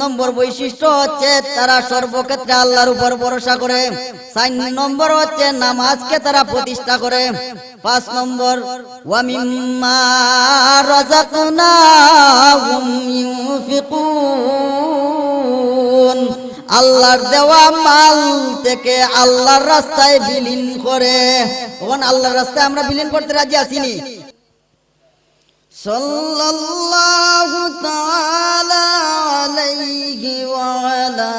নম্বর বৈশিষ্ট্য হচ্ছে তারা সর্বক্ষেত্রে আল্লাহর উপর ভরসা করে। 4 নম্বর হচ্ছে নামাজকে তারা প্রতিষ্ঠা করে। 5 নম্বর ওয়া মিম্মা রাযাকনাহুম ইউনফিকুন, আল্লাহর দেওয়া মাল থেকে আল্লাহর রাস্তায় বিলীন করে। তখন আল্লাহর রাস্তায় আমরা বিলীন করতে রাজি আছিনি? সাল্লাল্লাহু তাআলা আলাইহি ওয়া আলা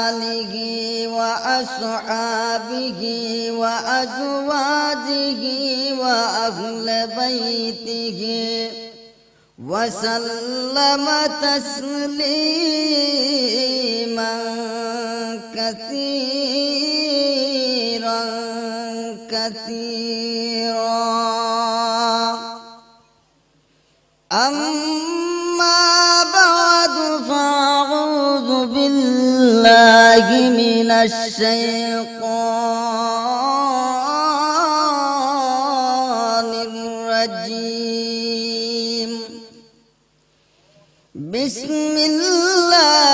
আলিহি ওয়া আসহাবিহি ওয়া আজওয়াজিহি ওয়া আহলি বাইতিহি ওয়া সাল্লামা তাসলিমান কাসীরান কাসীরা। أما بعد فأعوذ بالله من الشيطان الرجيم. بسم الله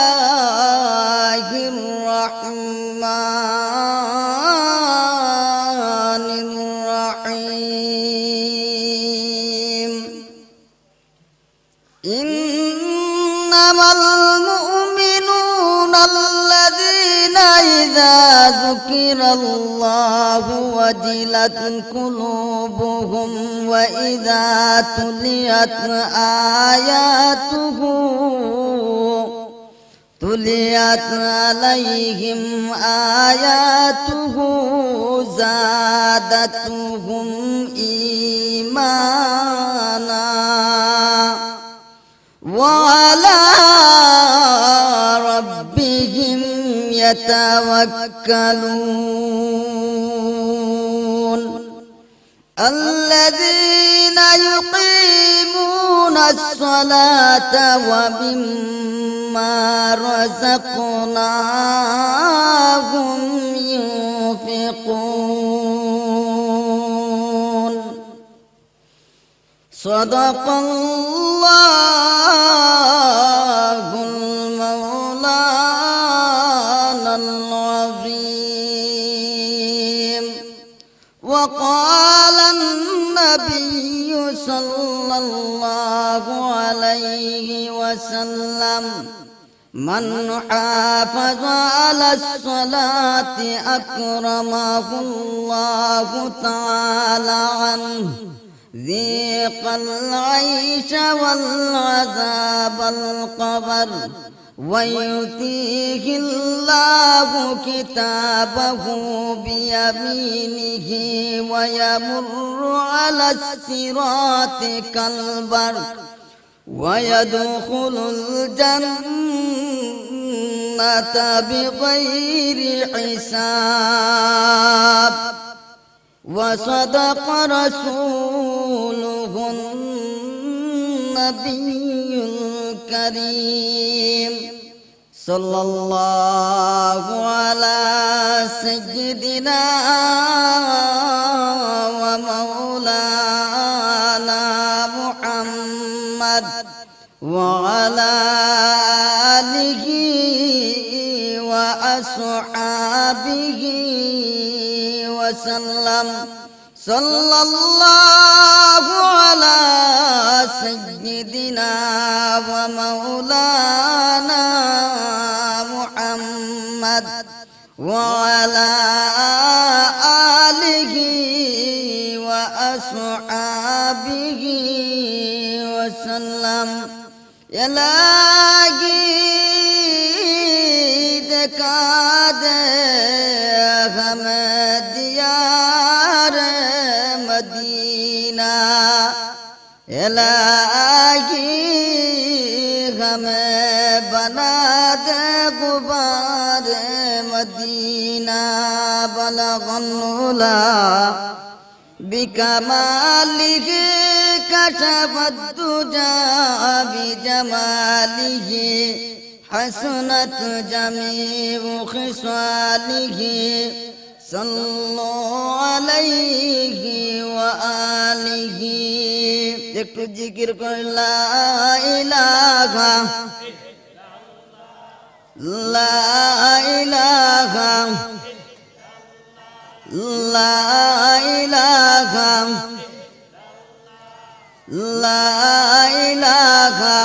الرحمن الرحيم. إنما المؤمنون الذين إذا ذكر الله وجلت قلوبهم وإذا تليت عليهم آياته زادتهم إيمانا وعلى ربهم يتوكلون. الذين يقيمون الصلاة ومما رزقناهم ينفقون. صدق الله المولانا العظيم. وقال النبي صلى الله عليه وسلم: من حافظ على الصلاة أكرمه الله تعالى عنه ذيق العيش والعذاب القبر ويؤتيه الله كتابه بيمينه ويمر على الصراط كالبرق ويدخل الجنة بغير حساب. وصدق رسوله النبي الكريم صلى الله على سيدنا ومولانا محمد وعلى آله وأصحابه وسلم. صلى الله على سيدنا ومولانا محمد وعلى آله وأصحابه وسلم. إلهي دکھا دے ہمیں دیار مدینہ. الہی ہمیں بنا دے غبار مدینہ. بلغ العلا بکمالہ کشف الدجى بجماله حسنت جميع خصاله. صلوا عليه وآله. একটু জিকির করে লা ইলাহা লা ইলাহা লা ইলাহা লা ইলাহা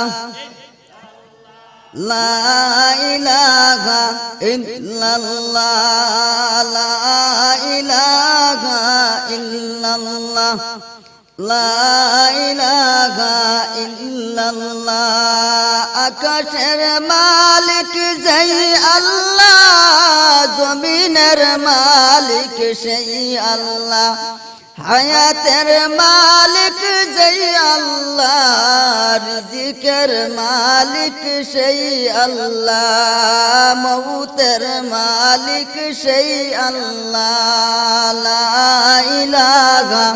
লা ইলাহা ইল্লাল্লাহ লা ইলাহা ইল্লাল্লাহ লা ইলাহা ইল্লাল্লাহ আকাশের মালিক যেই আল্লাহ জমিনের মালিক সেই আল্লাহ হায়াতের মালিক যেই আল্লাহ রিজিকের মালিক সেই আল্লাহ মউতের মালিক সেই আল্লাহ লা ইলাহা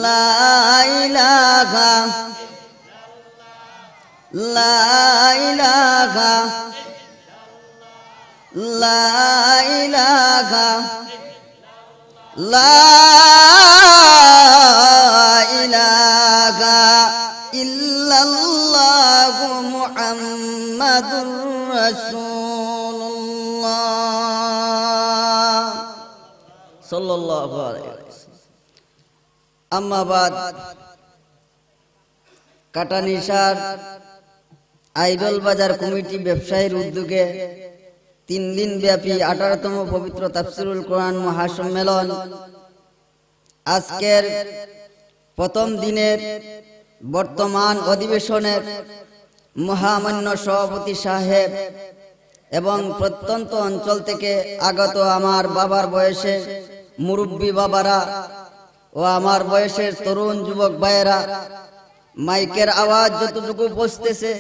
লা ইলাহা লা ইলাহা লা ইলাহা লা ইলাহা ইল্লাল্লাহু মুহাম্মাদুর রাসূলুল্লাহ সাল্লাল্লাহু আলাইহি ওয়াসাল্লাম। আম্মা বাদ, কাটানিশার আইডল বাজার কমিটি ব্যবসায়ীর উদ্যোগে 3 দিন ব্যাপী 18তম পবিত্র তাফসীরুল কোরআন মহাসম্মেলন আজকের প্রথম দিনের বর্তমান অধিবেশনের মহামান্য সভাপতি সাহেব এবং প্রত্যন্ত অঞ্চল থেকে আগত আমার বাবার বয়সে মুরব্বী বাবারা ও আমার বয়সের তরুণ যুবক ভাইয়েরা, মাইকের আওয়াজ যতটুকু পৌঁছতেছে,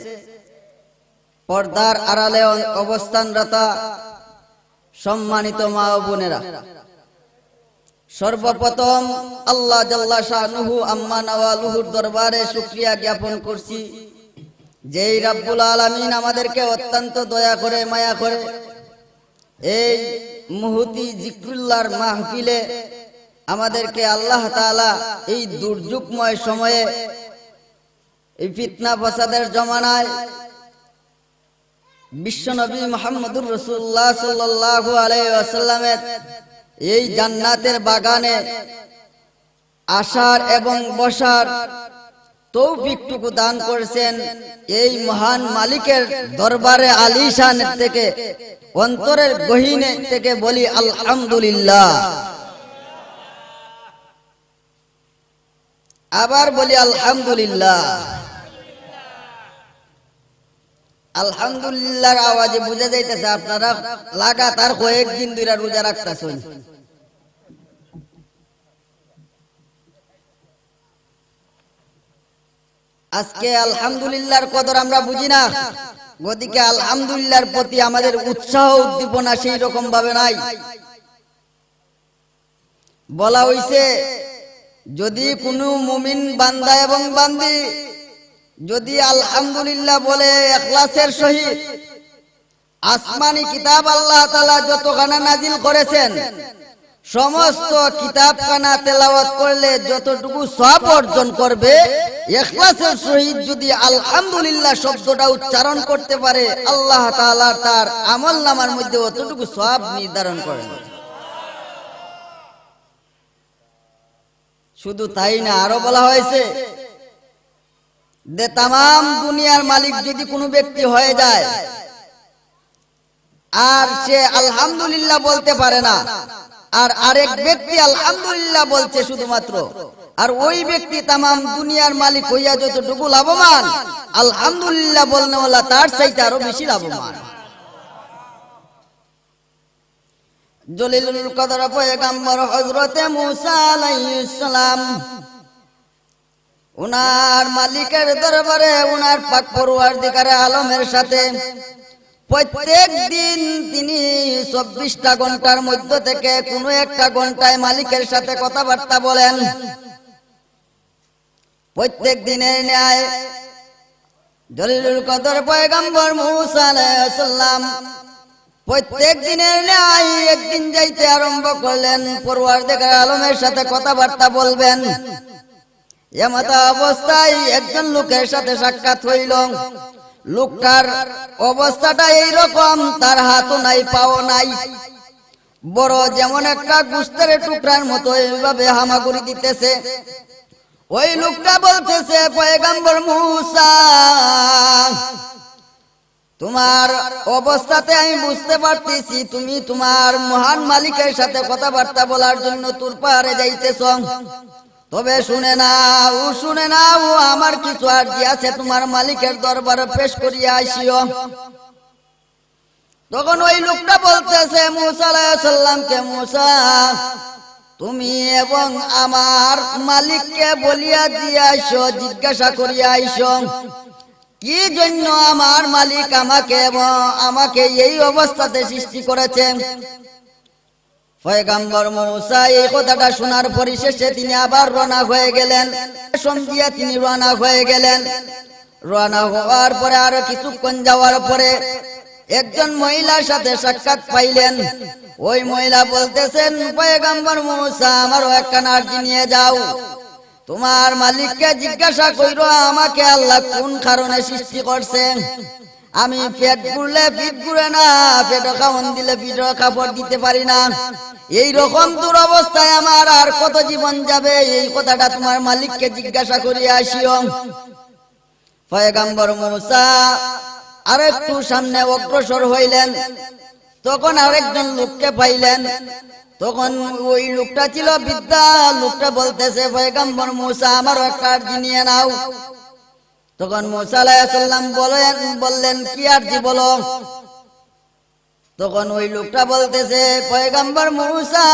পর্দার আড়ালে অবস্থানরত সম্মানিত মা ও বোনেরা, সর্বপ্রথম আল্লাহ জাল্লা শানুহু আম্মা নওয়ালুহুর দরবারে শুকরিয়া জ্ঞাপন করছি, যেই রাব্বুল আলামিন আমাদেরকে অত্যন্ত দয়া করে মায়া করে এই মুহূর্তে জিক্রুল্লাহর মাহফিলে আমাদেরকে আল্লাহ তাআলা এই দুর্যোগময় সময়ে, এই ফিতনা ফাসাদের জমানায় বিশ্বনবী মুহাম্মদুর রাসূলুল্লাহ সাল্লাল্লাহু আলাইহি ওয়াসাল্লামের এই জান্নাতের বাগানে আসার এবং বসার তৌফিকটুকু দান করেছেন। এই মহান মালিকের দরবারে আলিশান থেকে, অন্তরের গহীনে থেকে বলি আলহামদুলিল্লাহ। আবার বলি আলহামদুলিল্লাহ। আলহামদুলিল্লাহর আওয়াজে বোঝা যাইতেছে আপনারা লাগাতার কয়েকদিন ধরে রোজা রাখতেছেন। আজকে আলহামদুলিল্লাহর কদর আমরা বুঝি না, ওদিকে আলহামদুলিল্লাহর প্রতি আমাদের উৎসাহ উদ্দীপনা সেই রকম ভাবে নাই। বলা হইছে যদি কোনো মুমিন বান্দা এবং বান্দি যদি আলহামদুলিল্লাহ বলে ইখলাসের সহিত, আসমানি কিতাব আল্লাহ তাআলা যতখানা নাজিল করেছেন সমস্ত কিতাবখানা তেলাওয়াত করলে যতটুকু সওয়াব অর্জন করবে, ইখলাসের সহিত যদি আলহামদুলিল্লাহ শব্দটা উচ্চারণ করতে পারে, আল্লাহ তাআলা তার আমলনামার মধ্যে অতটুকু সওয়াব নির্ধারণ করেন। শুধু তাই না, আরো বলা হয়েছে যে তাম দুনিয়ার মালিক যদি কোনো ব্যক্তি হয়ে যায় আর সে আলহামদুলিল্লাহ বলতে পারে না, আর আরেক ব্যক্তি আলহামদুলিল্লাহ বলছে শুধুমাত্র, আর ওই ব্যক্তি তাম দুনিয়ার মালিক হইয়া যতটুকু লাভবান, আলহামদুলিল্লাহ বলনেওয়ালা তার চাইতে আরো বেশি লাভবান। জলিলুল কদর পয়গম্বর হযরতে মুসা আলাইহিস সালাম উনার মালিকের দরবারে উনার পাক পরওয়ারদিগারে আলমের সাথে প্রত্যেক দিন তিনি 24টা ঘন্টার মধ্য থেকে কোনো একটা ঘন্টায় মালিকের সাথে কথাবার্তা বলেন। প্রত্যেক দিনের ন্যায় জলিলুল কদর পয়গম্বর মুসা আলাইহিস সালাম প্রত্যেক দিনের ন্যায় একদিন যাইতে আরম্ভ করলেন, পরওয়ারদিগার আলমের সাথে কথাবার্তা বলবেন। এমত অবস্থায় একজন লোকের সাথে সাক্ষাৎ হইল। লোকটার অবস্থাটা এইরকম, তার হাতও নাই পাও নাই, বড় যেমন একটা গোস্তের টুকরার মতো এইভাবে হামাগুড়ি দিতেছে। ওই লোকটা বলতেছে, পয়গম্বর মূসা, তোমার অবস্থাতে আমি বুঝতে পারতেছি তুমি তোমার মহান মালিকের সাথে কথাবার্তা বলার জন্য তুর পাহাড়ে যাইতেছ। তবে শুনে নাও আমার কিছু আরজি আছে, তোমার মালিকের দরবারে পেশ করিয়া আসিও। তখন ওই লোকটা বলতেছে মূসা আলাইহিস সালামকে, মূসা, তুমি এবং আমার মালিককে বলিয়া দিয়ে আইসো, জিজ্ঞাসা করিয়া আইসো কি জন্য আমার মালিক আমাকে এই অবস্থাতে সৃষ্টি করেছেন। পয়গম্বর মূসা এই কথাটা শোনার পরিশেষে তিনি আবার রওনা হয়ে গেলেন। সমঝিয়া তিনি রওনা হয়ে গেলেন। রওনা হওয়ার পরে আরো কিছুক্ষণ যাওয়ার পরে একজন মহিলার সাথে সাক্ষাৎ পাইলেন। ওই মহিলা বলতেছেন, পয়গম্বর মূসা, আমারও একটা আরজি নিয়ে যাও, তোমার মালিককে জিজ্ঞাসা কইরো আমাকে আল্লাহ কোন কারণে সৃষ্টি করছেন। আমি পেট ঘুরলে পিঠ ঘুরে না, পেট খাওয়ান দিলে পিঠে কাপড় দিতে পারি না, এই রকম দুরবস্থায় আমার আর কত জীবন যাবে, এই কথাটা তোমার মালিককে জিজ্ঞাসা করিয়া আসিও। পয়গম্বর মূসা আরেকটু সামনে অগ্রসর হইলেন। তখন আরেকজন লোককে পাইলেন। তখন ওই লোকটা ছিল বৃদ্ধা। লোকটা বলতেছে, পয়গম্বর মূসা, আমারও একটা আরজি নিয়ে নাও। তখন মূসা আলাইহিস সালাম বললেন, কি আরজি বলো। তখন ওই লোকটা বলতেছে, পয়গম্বর মূসা,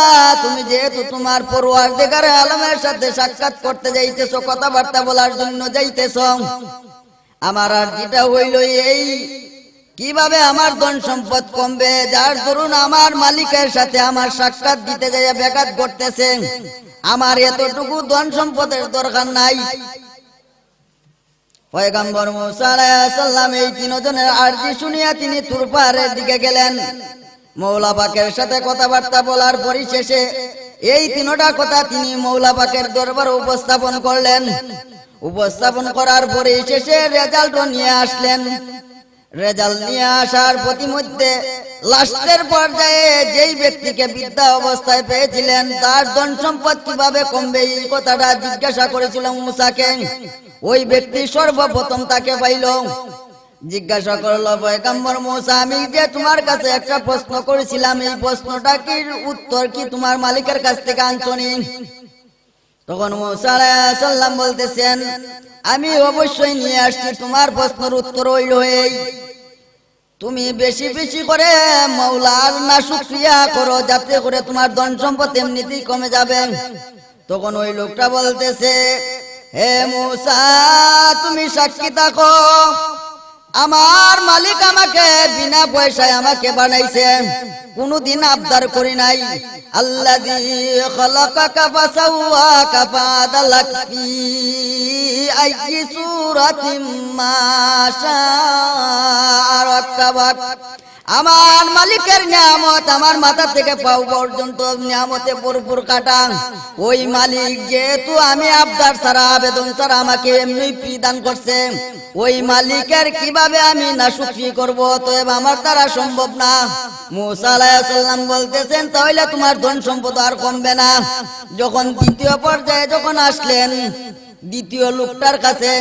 তুমি যেহেতু তোমার পরওয়ারদিগার আলমের সাথে সাক্ষাৎ করতে যাইতেছো, কথাবার্তা বলার জন্য যাইতেছো, আমার আরজিটা হইল এই, কিভাবে আমার ধন সম্পদ কমবে, যার দরুন আমার মালিকের সাথে আমার সাক্ষাৎ দিতে যাইয়া ব্যাঘাত ঘটতেছে। আমার এতটুকু ধন সম্পদের দরকার নাই। পয়গম্বর মূসা আলাইহিস সালাম এই তিনজনের আরজি শুনিয়া তিনি তুর পাহাড়ের দিকে গেলেন। মওলা পাকের সাথে কথাবার্তা বলার পরিশেষে এই তিনটা কথা তিনি মওলা পাকের দরবারে উপস্থাপন করলেন। উপস্থাপন করার পরে শেষে রেজাল্ট নিয়ে আসলেন। রেজাল্ট নিয়ে আসার প্রতিমধ্যে লাস্টের পর্যায়ে যেই ব্যক্তিকে বৃদ্ধা অবস্থায় পেয়েছিলেন, তার ধন সম্পদ কিভাবে কমবে এই কথাটা জিজ্ঞাসা করেছিল মূসাকে। ওই ব্যক্তি সর্বপ্রথম তাকে পাইল। জিজ্ঞাসা করলো, পয়গম্বর মূসা, আমি যে তোমার কাছে একটা প্রশ্ন করেছিলাম, এই প্রশ্নটা কি উত্তর কি তোমার মালিকের কাছ থেকে আনছনি? তখন মূসা আলাইহিস সালাম বলতেছেন, আমি অবশ্যই নিয়ে আসছি। তোমার প্রশ্নের উত্তর হইল এই, তুমি বেশি বেশি করে মওলার নাশুকরিয়া করো, যাতে করে তোমার ধন সম্পদ এমনিতেই কমে যাবে। তখন ওই লোকটা বলতেছে, হে মূসা, তুমি সাক্ষী থাকো, আমার মালিক আমাকে বিনা পয়সায় আমাকে বানাইছে, কোনদিন আবদার করি নাই। আল্লাযী খালাকাকা ফাসাওয়াকা ফাআদালাক ফি আইয়ি সূরাতিন মা শাআ রাক্কাবাক। আমার মালিকের নিয়ামত আমার মাথা থেকে পাও পর্যন্ত নিয়ামতে ভরপুর কাটা। ওই মালিক যেহেতু আমি আবদার ছাড়া, আবেদন ছাড়া আমাকে এমনি ফ্রি দান করছে, ওই মালিকের কিভাবে আমি নাশুকরি করব? অতএব আমার দ্বারা সম্ভব না। মূসা আলাইহিস সালাম বলতেছেন, তাহলে তোমার ধন সম্পদ আর কমবে না। যখন দ্বিতীয় পর্যায়ে যখন আসলেন দ্বিতীয় লোকটার কাছে,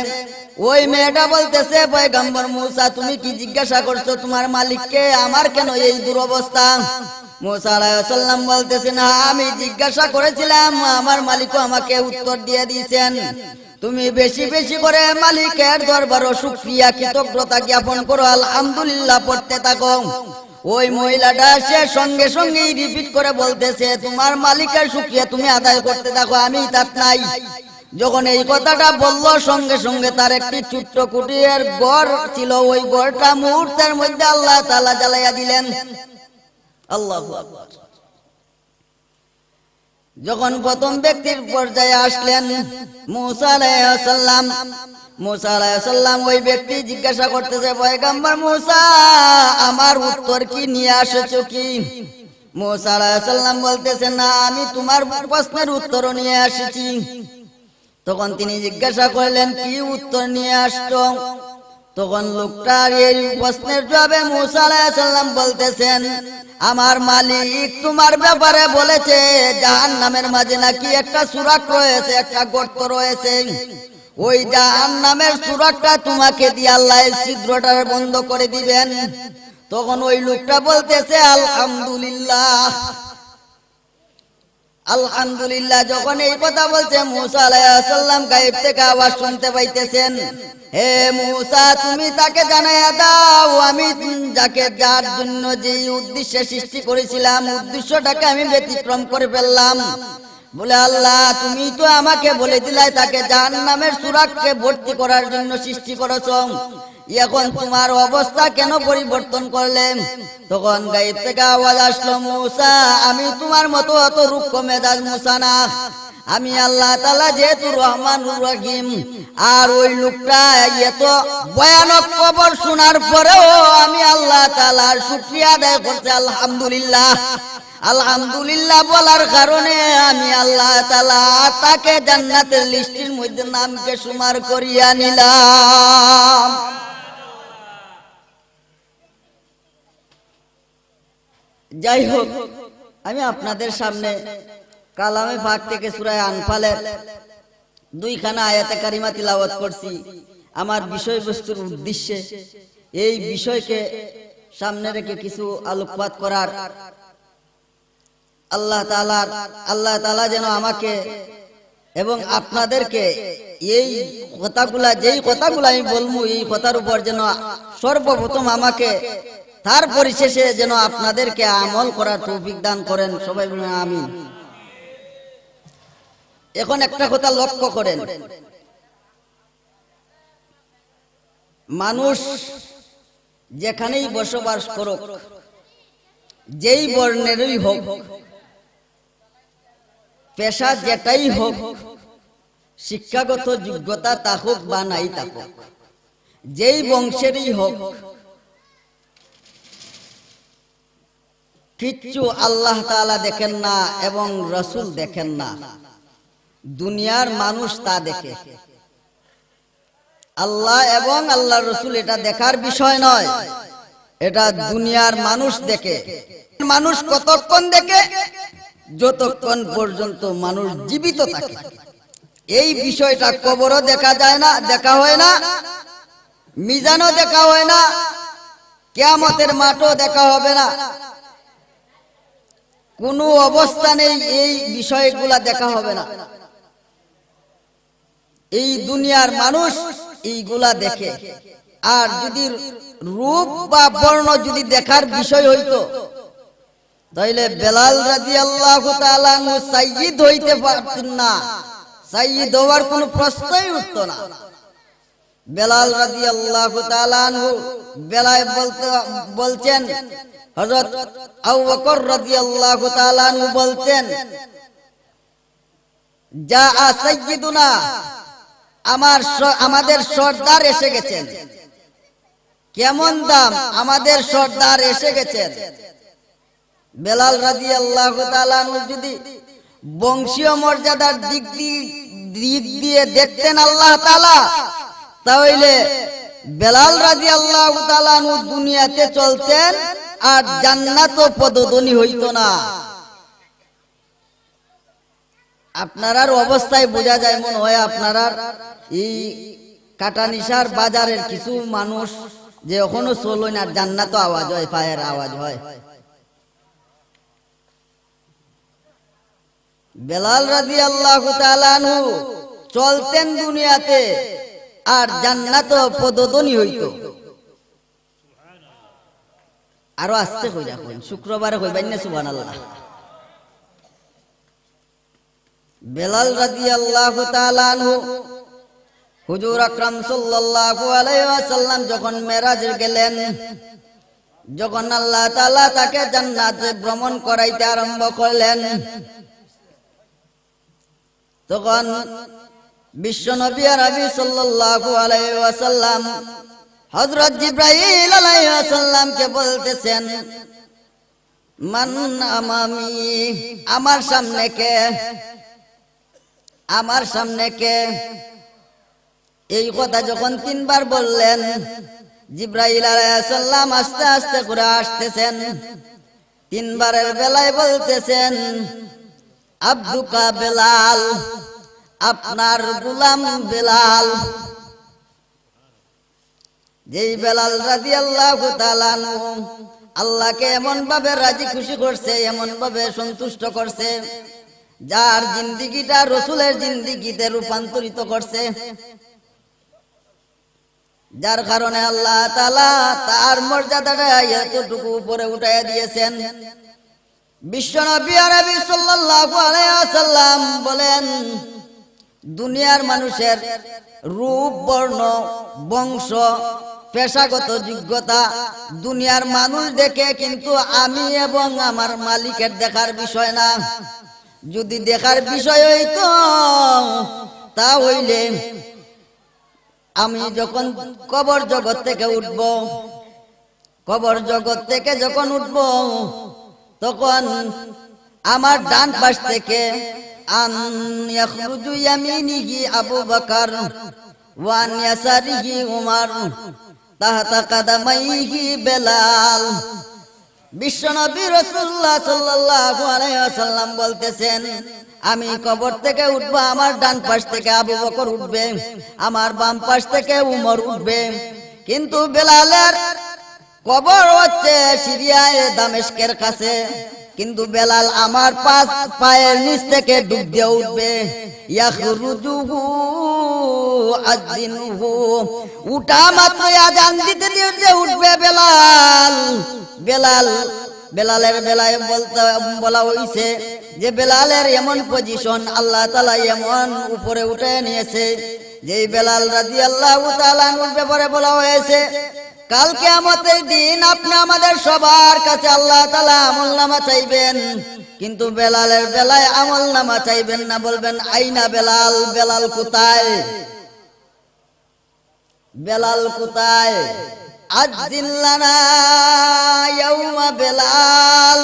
ওই মেয়েটা বলতেছে, পয়গম্বর মূসা, তুমি কি জিজ্ঞাসা করছো তোমার মালিককে, আমার কেন এই দুরবস্থা? মূসা আলাইহিস সালাম বলতেছেন, হ্যাঁ, আমি জিজ্ঞাসা করেছিলাম, আমার মালিকও আমাকে উত্তর দিয়ে দিয়েছেন। তুমি বেশি বেশি করে মালিকের দরবারে শুকরিয়া কৃতজ্ঞতা জ্ঞাপন করো, আলহামদুলিল্লাহ পড়তে থাকো। ওই মহিলাটা সে সঙ্গে সঙ্গেই রিপিট করে বলতেছে, তোমার মালিকের শুকরিয়া তুমি আদায় করতে থাকো, আমি তাত নাই। যখন এই কথাটা বলল, সঙ্গে সঙ্গে তার একটি ছোট্ট কুটিরের ঘর ছিল, ওই ঘরটা মুহূর্তের মধ্যে আল্লাহ তাআলা জ্বালাইয়া দিলেন। আল্লাহু আকবার। যখন প্রথম ব্যক্তির পর্যায়ে আসলেন মূসা আলাইহিস সালাম, মূসা আলাইহিস সালাম ওই ব্যক্তি জিজ্ঞাসা করতেছে, পয়গম্বর মূসা, আমার উত্তর কি নিয়ে আসছো কি? মূসা আলাইহিস সালাম বলতেছেন, না, আমি তোমার প্রশ্নের উত্তরও নিয়ে এসেছি। তখন তিনি জিজ্ঞাসা করলেন, কি উত্তর নিয়ে আসছো? তখন লোকটার এই প্রশ্নের জবাবে মুসা আলাইহিস সালাম বলতেছেন, আমার মালিক তোমার ব্যাপারে বলেছে জাহান্নামের মাঝে নাকি একটা সুরাক রয়েছে, একটা গর্ত রয়েছে, ওই জাহান্নামের সুরাকটা তোমাকে দিয়ে আল্লাহ এই ছিদ্রটা বন্ধ করে দিবেন। তখন ওই লোকটা বলতেছে আলহামদুলিল্লাহ। আলহামদুলিল্লাহ যখন এই কথা বলছে মুসা আলাইহিস সালাম গায়েব থেকে আওয়াজ শুনতে পাইতেছেন, হে মুসা তুমি তাকে জানাইয়া দাও আমি যার জন্য যে উদ্দেশ্যে সৃষ্টি করেছিলাম উদ্দেশ্যটাকে আমি ব্যতিক্রম করে ফেললাম। বলে আল্লাহ তুমি তো আমাকে বলে দিলে তাকে জাহান্নামের সুরাককে ভর্তি করার জন্য সৃষ্টি করেছো, এখন তোমার অবস্থা কেন পরিবর্তন করলে? তখন গায়েব থেকে আওয়াজ আসলো, মুসা আমি তোমার মতো অত রুক্ষ মেজাজ মুসা না, আমি আল্লাহ তাআলা যেহেতু রহমানুর রহিম। আর ওই লোকটা এত ভয়ানক খবর শোনার পরেও আমি আল্লাহ তাআলার শুকরিয়া আদায় করছি আলহামদুলিল্লাহ। আলহামদুলিল্লাহ বলার কারণে আমি আল্লাহ তাআলা তাকে জান্নাতের লিস্টের মধ্যে নামকে সুমার করিয়া নিলাম। যাই হোক, আমি আপনাদের সামনে কালামে পাক থেকে সূরা আনফালের 2খানা আয়াতে কারিমা তিলাওয়াত করছি আমার বিষয়বস্তুর উদ্দেশ্যে। এই বিষয়কে সামনে রেখে কিছু আলোকপাত করার আল্লাহ তাআলা যেন আমাকে এবং আপনাদেরকে এই কথাগুলা যেই কথাগুলো আমি বলবো এই কথার উপর যেন সর্বপ্রথম আমাকে তার পরিশেষে যেন আপনাদেরকে আমল করার তৌফিক দান করেন। সবাই বলুন আমিন। এখন একটা কথা লক্ষ্য করেন, মানুষ যেখানেই বসবাস করুক, যেই বর্ণেরই হোক, পেশা যেটাই হোক, শিক্ষাগত যোগ্যতা থাকুক বা নাই থাকুক, যেই বংশেরই হোক, কিচ্ছু আল্লাহ তাআলা দেখেন না এবং রাসূল দেখেন না, দুনিয়ার মানুষ তা দেখে। আল্লাহ এবং আল্লাহর রাসূল এটা দেখার বিষয় নয়, এটা দুনিয়ার মানুষ দেখে। মানুষ কতক্ষণ দেখে? যতক্ষণ পর্যন্ত মানুষ জীবিত থাকে। এই বিষয়টা কবরও দেখা যায় না, দেখা হয় না, মিজানও দেখা হয় না, কিয়ামতের মাঠও দেখা হবে না, কোনো অবস্থানেই এই বিষয়গুলা দেখা হবে না। এই দুনিয়ার মানুষ এইগুলা দেখে। আর যদি রূপ বা বর্ণ যদি দেখার বিষয় হইতো তাহলে বেলাল রাদিয়াল্লাহু তাআলা আনহু সাইয়্যিদ হইতে পারতেন না, সাইয়্যিদ হওয়ার কোনো প্রশ্নই উঠতো না। বেলাল রাদিয়াল্লাহু তাআলা আনহু বেলায় বলছেন, হযরত আবু বকর রাদিয়াল্লাহু তাআলা আনহু বলতেন, যা সাইয়্যিদুনা আমাদের সর্দার এসে গেছেন। কেমন দাম? আমাদের সর্দার এসে গেছেন। বেলাল রাদিয়াল্লাহু তাআলা আনহু যদি বংশীয় মর্যাদার দিক দিয়ে দেখতেন আল্লাহ তাআলা, তাহলে বেলাল রাদিয়াল্লাহু তাআলা আনহু দুনিয়াতে চলতেন আর জান্নাতও পদধ্বনি হইতো না। আপনার অবস্থায় বোঝা যায়, মনে হয় আপনারা এই কাটানিশার বাজারের কিছু মানুষ যে এখনো চলেন আর জান্নাতও আওয়াজ হয়, পায়ের আওয়াজ হয়। বেলাল রাদিয়াল্লাহু তাআলা আনহু চলতেন দুনিয়াতে আর জান্নাতও পদধ্বনি হইতো। আরো আসছে কইরা কইন, শুক্রবারে কইবেন না সুবহানাল্লাহ। বেলাল রাদিয়াল্লাহু তাআলা আনহু হুজুর আকরাম সাল্লাল্লাহু আলাইহি ওয়াসাল্লাম যখন মেরাজে গেলেন, যখন আল্লাহ তাআলা তাকে জান্নাতে ভ্রমণ করাইতে আরম্ভ করলেন, তখন বিশ্বনবী আরবি সাল্লাল্লাহু আলাইহি ওয়াসাল্লাম হযরত জিবরাইল আলাইহিস সালামকে বলতেছেন, মান আমামি, আমার সামনে কে, আমার সামনে কে? এই কথা যখন তিনবার বললেন, জিব্রাইল আলাইহিস সালাম আস্তে আস্তে করে আসতেছেন। তিনবারের বেলায় বলতেছেন, আব্দুকা বেলাল, আপনার গোলাম বেলাল। যেই বেলাল রাদিয়াল্লাহু তাআলা আনহু আল্লাহকে এমন ভাবে রাজি খুশি করছে, এমন ভাবে সন্তুষ্ট করছে, যার জিন্দেগিটা রাসূলের জিন্দেগিতে রূপান্তরিত করছে, যার কারণে আল্লাহ তাআলা তার মর্যাদাটা এতটুকু উপরে উঠাইয়া দিয়েছেন। বিশ্বনবী আরবি সাল্লাল্লাহু আলাইহি ওয়াসাল্লাম বলেন, দুনিয়ার মানুষের রূপ, বর্ণ, বংশ, পেশাগত যোগ্যতা দুনিয়ার মানুষ দেখে, কিন্তু আমি এবং আমার মালিকের দেখার বিষয় না। যদি দেখার বিষয় হইতো তা হইলে আমি যখন কবর জগৎ থেকে উঠব, কবর জগৎ থেকে যখন উঠব, তখন আমার ডান পাশ থেকে আন ইয়াখরুজু ইয়ামিনিহি আবু বকর ওয়া আন ইয়াসারিহি উমর তাহতা কাদামাইহি বেলাল। বিশ্বনবী রাসূলুল্লাহ সাল্লাল্লাহু আলাইহি ওয়াসাল্লাম বলতেছেন, আমি কবর থেকে উঠব, আমার ডান পাশ থেকে আবু বকর উঠবে, আমার বাম পাশ থেকে উমর উঠবে, কিন্তু বেলালের কবর হচ্ছে সিরিয়ায় দামেস্কের কাছে, কিন্তু বেলাল আমার পায়ের নিচ থেকে ডুব দিয়ে উঠবে। ইয়াখরুজুহু আযিনহু, উঠা মাত্র আযান দিতে দিয়ে উঠবে বেলাল। বেলালের বেলায় বলা হইছে যে বেলালের এমন পজিশন আল্লাহ তাআলা এমন উপরে উঠে নিয়েছে, যেই বেলাল রাদিয়াল্লাহু তাআলা আনহুর ব্যাপারে বলা হয়েছে, কাল কিয়ামতের দিন আপনি আমাদের সবার কাছে আল্লাহ তাআলা আমলনামা চাইবেন, কিন্তু বেলালের বেলায় আমলনামা চাইবেন না, বলবেন আইনা বেলাল, বেলাল কোথায়, বেলাল কোথায়? আযিন লানা ইয়াউমা বেলাল,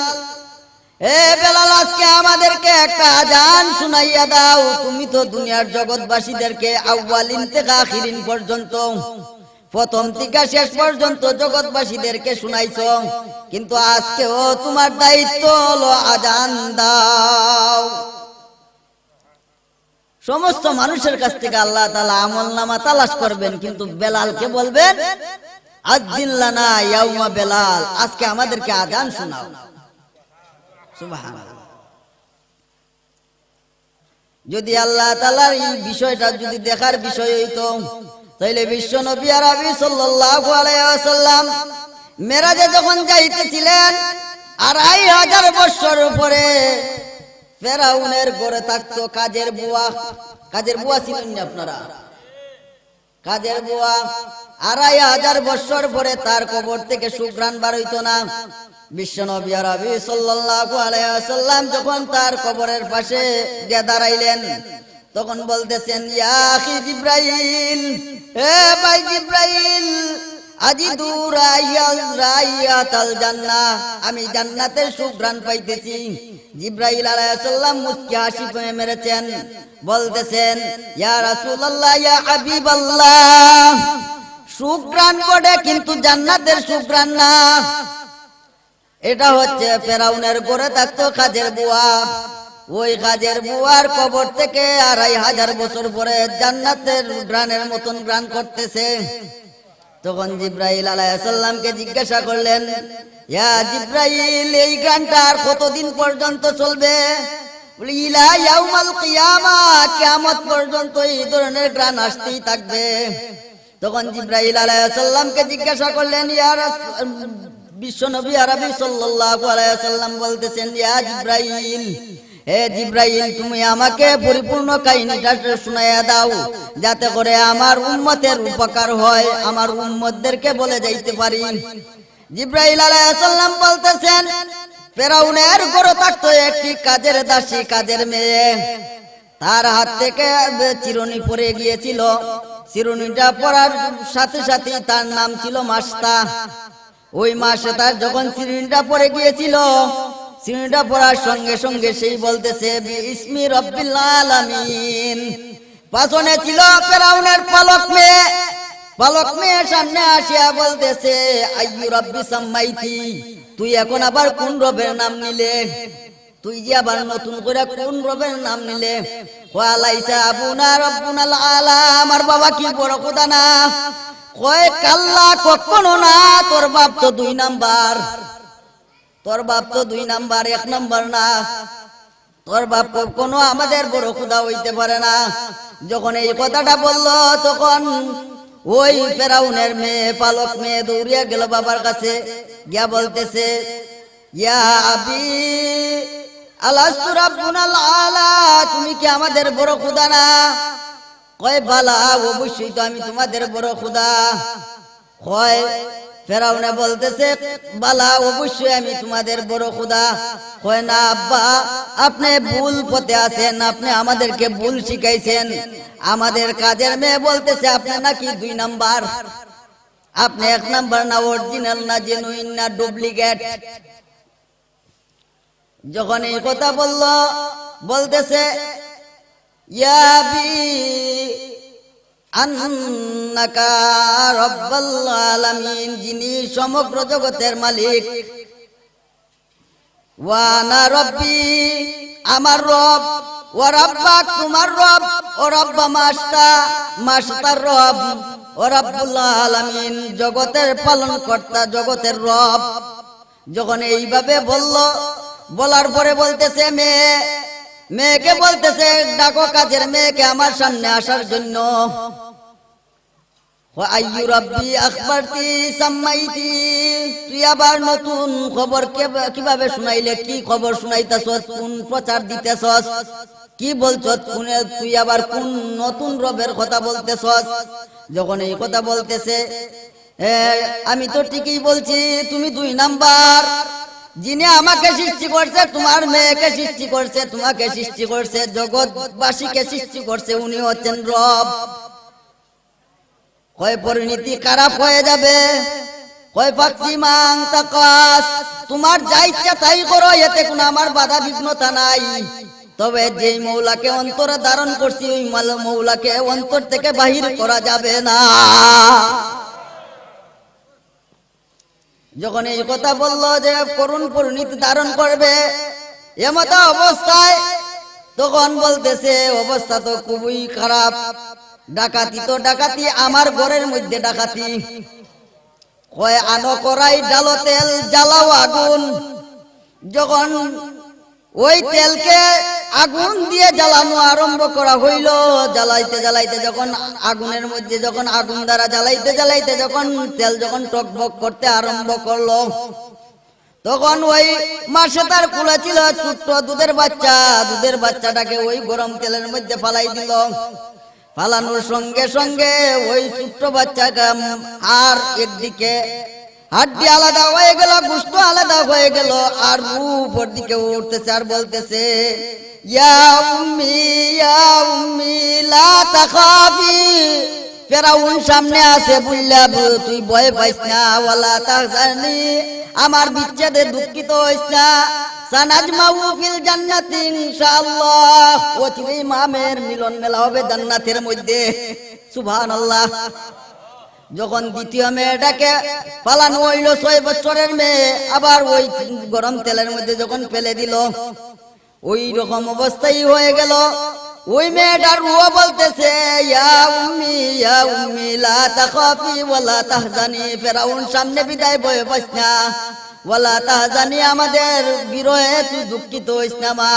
এ বেলাল আজকে আমাদেরকে একটা আজান শুনাইয়া দাও। তুমি তো দুনিয়ার জগৎবাসীদেরকে আউয়ালিন থেকে আখিরিন পর্যন্ত, প্রথম থেকে শেষ পর্যন্ত জগৎবাসীদেরকে শুনাইছো, কিন্তু আজকেও তোমার দায়িত্ব হলো আজান দাও। সমস্ত মানুষের কাছ থেকে আল্লাহ তাআলা আমলনামা তালাশ করবেন, কিন্তু বেলালকে বলবেন আযিন লানা ইয়াউমা বেলাল, আজকে আমাদেরকে আজান শোনাও। সুবহানাল্লাহ। যদি আল্লাহ তাআলার এই বিষয়টা যদি দেখার বিষয় হইতো, তাইলে বিশ্বনবী আরবি সাল্লাল্লাহু আলাইহি ওয়াসাল্লাম মেরাজে যখন যাইতেছিলেন, ২৫০০ বছর পরে ফেরাউনের ঘরে থাকতো কাজের বুয়া। কাজের বুয়া ছিলেন না আপনারা? কাজের বুয়া ২৫০০ বছর পরে তার কবর থেকে সুঘ্রাণ বার হইতো না। বিশ্বনবী আরবি সাল্লাল্লাহু আলাইহি ওয়াসাল্লাম যখন তার কবরের পাশে গিয়ে দাঁড়াইলেন, তখন বলতেছেন, ইয়া আখি জিব্রাইল, হে ভাই জিব্রাইল, আজিদু রাইয়াতাল জান্নাহ, আমি জান্নাতের সুঘ্রাণ পাইতেছি। জিব্রাইল আলাইহিস সালাম মুস্কি হাসি মেরেছেন, বলতেছেন, ইয়া রাসূলুল্লাহ, ইয়া হাবিবাল্লাহ, সুঘ্রাণ বটে কিন্তু জান্নাতের সুঘ্রাণ না। এটা হচ্ছে ফেরাউনের ঘরে থাকতো কাজের বুয়া, ওই কাজের বুয়ার কবর থেকে ২৫০০ বছর পরে জান্নাতের ঘ্রাণের মতন ঘ্রাণ করতেছে। তখন জিব্রাইল আলাইহিস সালামকে জিজ্ঞাসা করলেন, ইয়া জিব্রাইল, এই ঘ্রাণটা আর কতদিন পর্যন্ত চলবে? বলে, ইলা ইয়াউমাল কিয়ামাহ, কিয়ামত পর্যন্ত এই ধরনের ঘ্রাণ আসতেই থাকবে। তখন জিব্রাইল আলাইহিস সালামকে জিজ্ঞাসা করলেন, ইয়া বিশ্বনবী আরবি সাল্লাল্লাহু আলাইহি ওয়াসাল্লাম বলতেছেন, ইয়া জিব্রাইল, হে জিব্রাইল, তুমি আমাকে পরিপূর্ণ কাহিনীটা শুনাইয়া দাও, যাতে করে আমার উম্মতের উপকার হয়, আমার উম্মতদেরকে বলে যাইতে পারি। জিব্রাইল আলাইহিস সালাম বলতেছেন, ফেরাউনের ঘরে থাকতো একটি কাজের দাসী, কাজের মেয়ে, তার হাত থেকে চিরুনি পড়ে গিয়েছিল। চিরুনিটা পড়ার সাথে সাথে তার নাম ছিল মাসতা। ওই মাসে তার যখন চিরুনিটা পড়ে গিয়েছিল, চিরুনিটা পড়ার সঙ্গে সঙ্গে সেই বলতেছে, বিসমি রব্বিল আলামিন, পাশনে ছিল ফেরাউনের পালক মেয়ে। পালক মেয়ে সামনে আসিয়া বলতেছে, আইয়ু রাব্বি সাম্মাইতি, তুই এখন আবার কোন রবের নাম নিলে? তুই যে আবার নতুন করে কোন রবের নাম নিলে? ওয়ালাইসা আবুনা রাব্বুনাল আলা, আমার বাবা কি বড় খোদা না? কয় কাল্লা, কখনো না, তোর বাপ তো 2 নাম্বার। তোর বাপ তো 2 নাম্বার, 1 নাম্বার না। তোর বাপ কখনো আমাদের বড় খোদা হইতে পারে না। যখন এই কথাটা বলল, তখন ওই ফেরাউনের মেয়ে, পালক মেয়ে দৌড়িয়া গেল বাবার কাছে, গিয়া বলতেছে, ইয়া আবি আলাস্তু রাব্বুনাল আলা, তুমি কি আমাদের বড় খোদা না? কয় বালা, অবশ্যই তো আমি তোমাদের বড় খোদা। কয় ফেরাউনে বলতেছে, বালা, অবশ্যই আমি তোমাদের বড় খোদা। কয় না আব্বা, আপনি ভুল পথে আছেন, আপনি আমাদেরকে ভুল শিখাইছেন। আমাদের কাজের মেয়ে বলতেছে আপনি নাকি 2 নাম্বার। আপনি 1 নাম্বার না, অরিজিনাল না, জেনুইন না, ডুপ্লিকেট। যখন এই কথা বলল, বলতেছে, ইয়া বি আন্নাকা রাব্বুল আলামিন, যিনি সমগ্র জগতের মালিক। ওয়া আনা রব্বি, আমার রব। ওয়া রাব্বাক, তোমার রব। ও রাব্বা মাশতা, মাশতার রব। ও রাব্বুল আলামিন, জগতের পালনকর্তা, জগতের রব। যখন এইভাবে বলল, বলার পরে বলতেছে মেয়েকে বলতেছে, ডাকো কাজের মেয়েকে আমার সামনে আসার জন্য। আইয়ু রাব্বি আখবারতি সাম্মাইতি, তুই আবার নতুন খবর কিভাবে শুনাইলে? কি খবর শুনাইতাছস? কোন প্রচার দিতেছস? কি বলছস? তুই আবার কোন নতুন রবের কথা বলতেছস? যখন এই কথা বলতেছে, আমি তো ঠিকই বলছি, তুমি 2 নাম্বার। যিনি আমাকে সৃষ্টি করছে, তোমার মেয়েকে সৃষ্টি করছে, তোমাকে সৃষ্টি করছে, জগৎবাসীকে সৃষ্টি করছে, উনি হচ্ছেন রব। কয় পরিণতি খারাপ হয়ে যাবে। কয় ফাকসি মাং তাকাস, তোমার যা ইচ্ছা তাই করো, এতে কোনো আমার বাধা বিঘ্নতা নাই। তবে যেই মৌলাকে অন্তরে ধারণ করছি, ওই মৌলাকে অন্তর থেকে বাহির করা যাবে না। যখন এই কথা বললো যে করুণ পরিণতি ধারণ করবে এমত অবস্থায়, তখন বলতেছে অবস্থা তো খুবই খারাপ। ডাকাতি তো ডাকাতি, আমার ঘরের মধ্যে ডাকাতি। কয় আনো করাই, ডালো তেল, জ্বালাও আগুন। যখন ওই তেলকে আগুন দিয়ে জ্বালানো আরম্ভ করা হইল, জ্বালাইতে জ্বালাইতে যখন আগুনের মধ্যে, যখন আগুন দ্বারা জ্বালাইতে জ্বালাইতে যখন তেল যখন টকবক করতে আরম্ভ করলো, তখন ওই মাসে তার কুলা ছিল ছোট্ট দুধের বাচ্চা। দুধের বাচ্চাটাকে ওই গরম তেলের মধ্যে ফালাই দিল। ফালানোর সঙ্গে সঙ্গে ওই ছোট্ট বাচ্চাটা আর একদিকে হাড্ডি আলাদা হয়ে গেল, গোশত আলাদা হয়ে গেল, আর উপর দিকে উঠতেছে আর বলতেছে, ইয়া উম্মি লা তাখাফি। ফেরাউন সামনে আছে, বুঝলা তুই ভয় পাইস না। ওয়ালা তাহজানি, আমার বিচ্ছেদে দুঃখিত হইস না। সানাজমাউ ফিল জান্নাতি ইনশাআল্লাহ, অচিরেই মামের মিলন মেলা হবে জান্নাতের মধ্যে। সুবহানাল্লাহ। যখন দ্বিতীয় মেয়েটাকে পালানো হইল, 6 বছরের মেয়ে, আবার ওই গরম তেলের মধ্যে যখন ফেলে দিল, ওই রকম অবস্থাই হয়ে গেল। ওই মেয়েটার রুহ বলতেছে, ইয়া উম্মি লা তাখাফি ওয়ালা তাহজানি। ফেরাউন সামনে বিদায়, ভয় পাইস না। ওয়ালা তাহজানি, আমাদের বিরহে তুই দুঃখিত হইস না মা।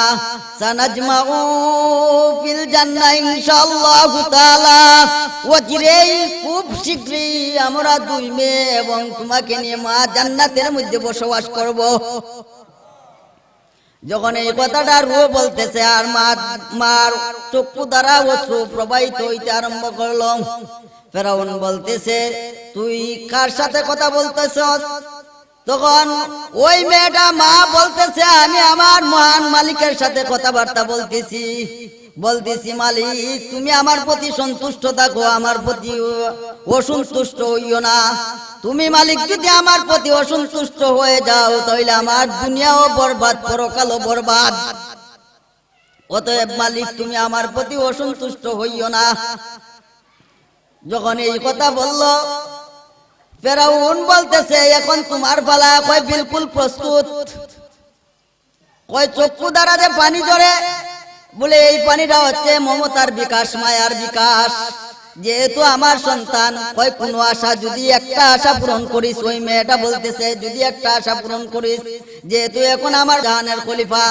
সানাজমাউ ফিল জান্নাহ ইনশাআল্লাহ তাআলা, অচিরেই খুব শীঘ্রই আমরা 2 মেয়ে এবং তোমাকে নিয়ে মা জান্নাতের মধ্যে বসবাস করব। যখন এই কথাটা রুহ বলতেছে, আর মার চক্ষু দ্বারা অশ্রু প্রবাহিত হইতে আরম্ভ করল। ফেরাউন বলতেছে, তুই কার সাথে কথা বলতেছস? তখন ওই মেয়েটা মা বলতেছে, আমি আমার মহান মালিকের সাথে কথাবার্তা বলতেছি মালিক, তুমি আমার প্রতি সন্তুষ্ট থাকো, আমার প্রতি অসন্তুষ্ট হইও না। তুমি মালিক যদি আমার প্রতি অসন্তুষ্ট হয়ে যাও, তাহলে আমার দুনিয়াও বরবাদ, পরকালও বরবাদ। অতএব মালিক তুমি আমার প্রতি অসন্তুষ্ট হইও না। যখন এই কথা বলল, ফেরাউন বলতেছে এখন তোমার পালা। কয় বিলকুল প্রস্তুত। কয় চক্ষু দ্বারা যে পানি ঝরে, বলে এই পানিটা হচ্ছে মমতার বিকাশ, মায়ার বিকাশ। যেহেতু আমার সন্তান, কয় কোনো আশা, যদি একটা আশা পূরণ করিস, ওই মেয়েটা বলতেছে যদি একটা আশা পূরণ করিস, যেহেতু এখন আমার জাহানের খলিফা,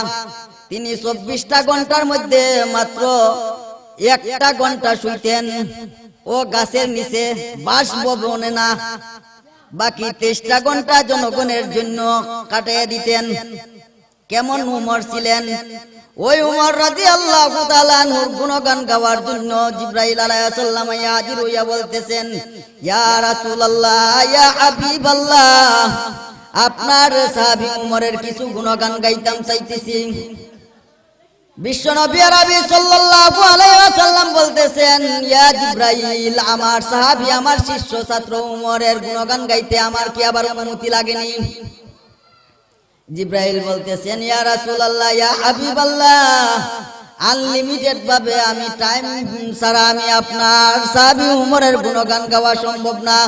তিনি 24টা ঘন্টার মধ্যে মাত্র 1টা ঘন্টা শুইতেন ও গাছের নিচে, বাসভবনে না, বাকি 23টা ঘন্টা জনগণের জন্য কাটিয়ে দিতেন। কেমন উমর ছিলেন? ওই উমর রাদিয়াল্লাহু তাআলা নূর গুণগান গাওয়ার জন্য জিবরাইল আলাইহিস সালাম হাজির হইয়া বলতেছেন, ইয়া রাসূলুল্লাহ, ইয়া হাবিবাল্লাহ, আপনার সাহাবী উমরের কিছু গুণগান গাইতাম চাইতেছি। বিশ্বনবী আরবি সাল্লাল্লাহু আলাইহি ওয়াসাল্লাম বলতেছেন, ইয়া জিবরাইল, আমার সাহাবী, আমার শিষ্য ছাত্র উমরের গুণগান গাইতে আমার কি আবার অনুমতি লাগেনি? জিবরাইল বলতেছেন, ইয়া রাসূলুল্লাহ, ইয়া হাবিবাল্লাহ, আনলিমিটেড ভাবে আমি টাইম ছাড়া আমি আপনার সাহাবী উমরের গুণগান গাওয়া সম্ভব না।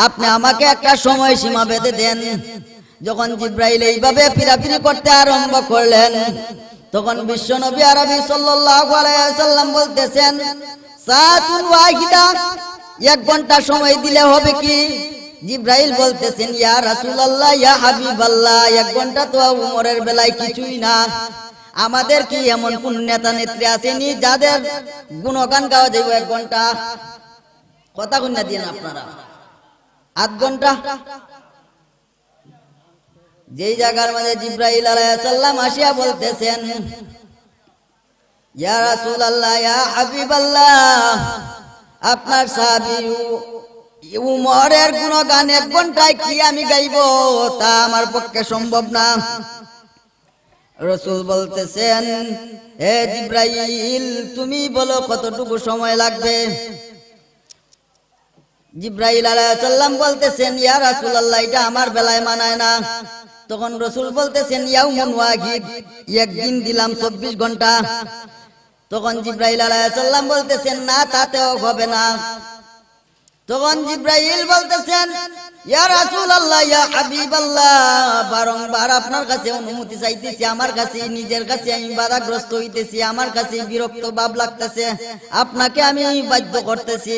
আপনি আমাকে একটা সময় সীমা বেঁধে দেন। যখন জিবরাইল এইভাবে ফিরাফিরি করতে আরম্ভ করলেন, তখন বিশ্বনবী আরবি সাল্লাল্লাহু আলাইহি ওয়াসাল্লাম বলতেছেন, সাআতুন ওয়াহিদা, 1 ঘন্টা সময় দিলে হবে কি? জিবরাইল বলতেছেন, ইয়া রাসূলুল্লাহ, ইয়া হাবিবাল্লাহ, 1 ঘন্টা তো উমরের বেলায় কিছুই না। আমাদের কি এমন কোন নেতা নেত্রী আসেনি যাদের গুণগান গাওয়া যাবে 1 ঘন্টা? কথা কইনা দিন আপনারা, 8 ঘন্টা। যেই জায়গার মধ্যে জিবরাইল আলাইহিস সালাম আসিয়া বলতেছেন, ইয়া রাসূলুল্লাহ, ইয়া হাবিবাল্লাহ, আপনার সাহাবী উমরের গুণগান 1 ঘন্টায় কি আমি গাইব? তা আমার পক্ষে সম্ভব না। রাসূল বলতেছেন, হে জিবরাইল, তুমি বলো কতটুকু সময় লাগবে? জিবরাইল আলাইহিস সালাম বলতেছেন, ইয়া রাসূলুল্লাহ, এটা আমার বেলায় মানায় না। তখন রাসূল বলতেছেন, ইয়াউমুন ওয়াহিদ, 1 দিন দিলাম 24 ঘন্টা। তখন জিবরাইল আলাইহিস সালাম বলতেছেন, না, তাতেও হবে না। তখন জিবরাইল বলতেছেন, ইয়া রাসূলুল্লাহ, ইয়া হাবিবাল্লাহ, বারংবার আপনার কাছে অনুমতি চাইতেছি, আমার কাছে নিজের কাছে আমি বাধাগ্রস্ত হইতেছি, আমার কাছে বিরক্ত ভাব লাগতেছে, আপনাকে আমি বাধ্য করতেছি।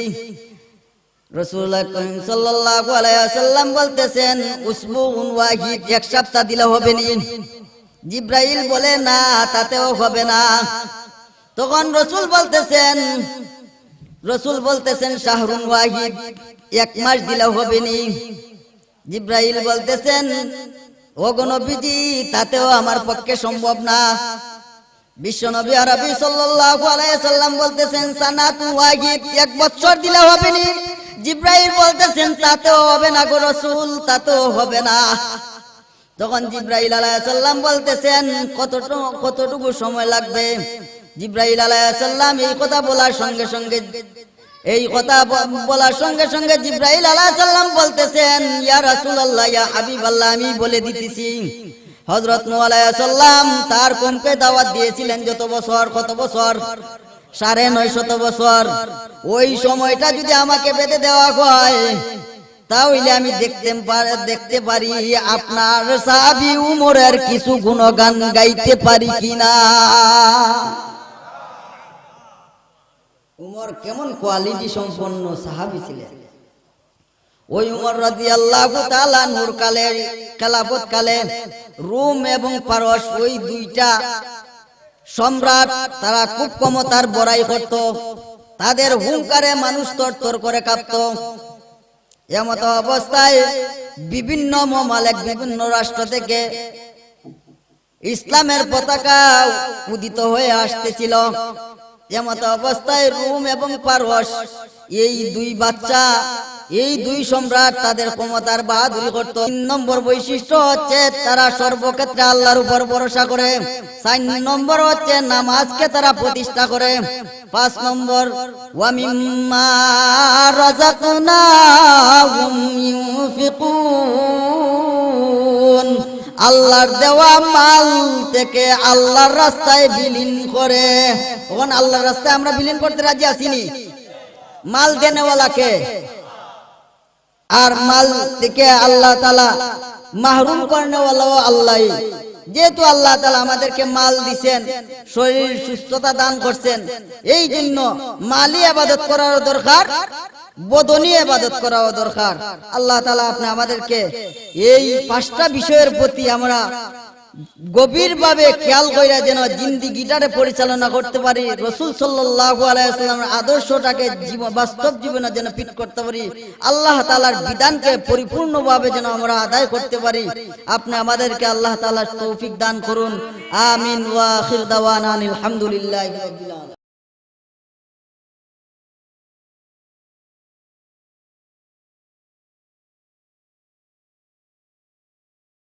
রাসূলুল্লাহ সাল্লাল্লাহু আলাইহি ওয়াসাল্লাম বলতেছেন, উসবুউন ওয়াহিদ, 1 সপ্তাহ দিলে হবে নি? জিবরাইল বলে, না, তাতেও হবে না। তখন রাসূল বলতেছেন শাহরুন ওয়াহিদ, 1 মাস দিলে হবে নি? জিবরাইল বলতেছেন, ও গো নবীজি, তাতেও আমার পক্ষে সম্ভব না। বিশ্বনবী আরবি সাল্লাল্লাহু আলাইহি সাল্লাম বলতেছেন, সানাতু ওয়াহিদ, 1 বছর দিলে হবে নি? জিবরাইল বলতেছেন, তাতেও হবে না গো রাসূল, তাতেও হবে না। তখন জিবরাইল আলাইহিস সালাম বলতেছেন, কতটুকু সময় লাগবে? জিবরাইল আলাইহিস সালাম এই কথা বলার সঙ্গে সঙ্গে জিবরাইল আলাইহিস সালাম বলতেছেন, ইয়া রাসূলুল্লাহ, ইয়া হাবিবাল্লাহ, আমি বলে দিতেছি। হযরত নূহ আলাইহিস সালাম তার কওমকে দাওয়াত দিয়েছিলেন কত বছর? 950 বছর। ওই সময়টা যদি আমাকে বেঁধে দেওয়া হয়, তাহলে আমি দেখতে পারি আপনার সাহাবী উমরের কিছু গুণগান গাইতে পারি কিনা। উমর কেমন কোয়ালিটি সম্পন্ন সাহাবী ছিলেন। ওই উমর রাদিয়াল্লাহু তাআলা নূর কালে, খেলাফত কালে রোম এবং পারস, ওই 2টা সম্রাট, তারা খুব ক্ষমতার বড়াই করত। তাদের হুঙ্কারে মানুষ তরতর করে কাঁপত। এমত অবস্থায় বিভিন্ন মামালিক, বিভিন্ন রাষ্ট্র থেকে ইসলামের পতাকা উদিত হয়ে আসতেছিল। এমত অবস্থায় রোম এবং পারস, এই 2 বাচ্চা, এই 2 সম্রাট তাদের ক্ষমতার বাহাদুরি করত। 3 নম্বর বৈশিষ্ট্য হচ্ছে তারা সর্বক্ষেত্রে আল্লাহর উপর ভরসা করে। 4 নম্বর হচ্ছে নামাজকে তারা প্রতিষ্ঠা করে। 5 নম্বর, ওয়া মিম্মা রাযাকনাহুম ইউনফিকুন, আল্লাহর দেওয়া মাল থেকে আল্লাহর রাস্তায় বিলীন করে। তখন আল্লাহর রাস্তায় আমরা বিলীন করতে রাজি আছিনি? মাল দেনেওয়ালাকে আর মাল থেকে আল্লাহ তাআলা মাহরুম করনেওয়ালাও আল্লাহ। যেহেতু আল্লাহ তাআলা আমাদেরকে মাল দিছেন, শরীর সুস্থতা দান করছেন, এই জন্য মালি ইবাদত করার দরকার, বদনী ইবাদত করাও দরকার। আল্লাহ তাআলা আপনি আমাদেরকে এই পাঁচটা বিষয়ের প্রতি আমরা গভীরভাবে খেয়াল কইরা যেন জিন্দেগিটারে পরিচালনা করতে পারি, রাসূল সাল্লাল্লাহু আলাইহি ওয়াসাল্লামের আদর্শটাকে বাস্তব জীবনে যেন ফিট করতে পারি, আল্লাহ তাআলার বিধানকে পরিপূর্ণভাবে যেন আমরা আদায় করতে পারি। আপনি আমাদেরকে আল্লাহ তাআলার তৌফিক দান করুন। আমিন ওয়া আখির দাওয়ানা আলহামদুলিল্লাহি রাব্বিল আলামিন।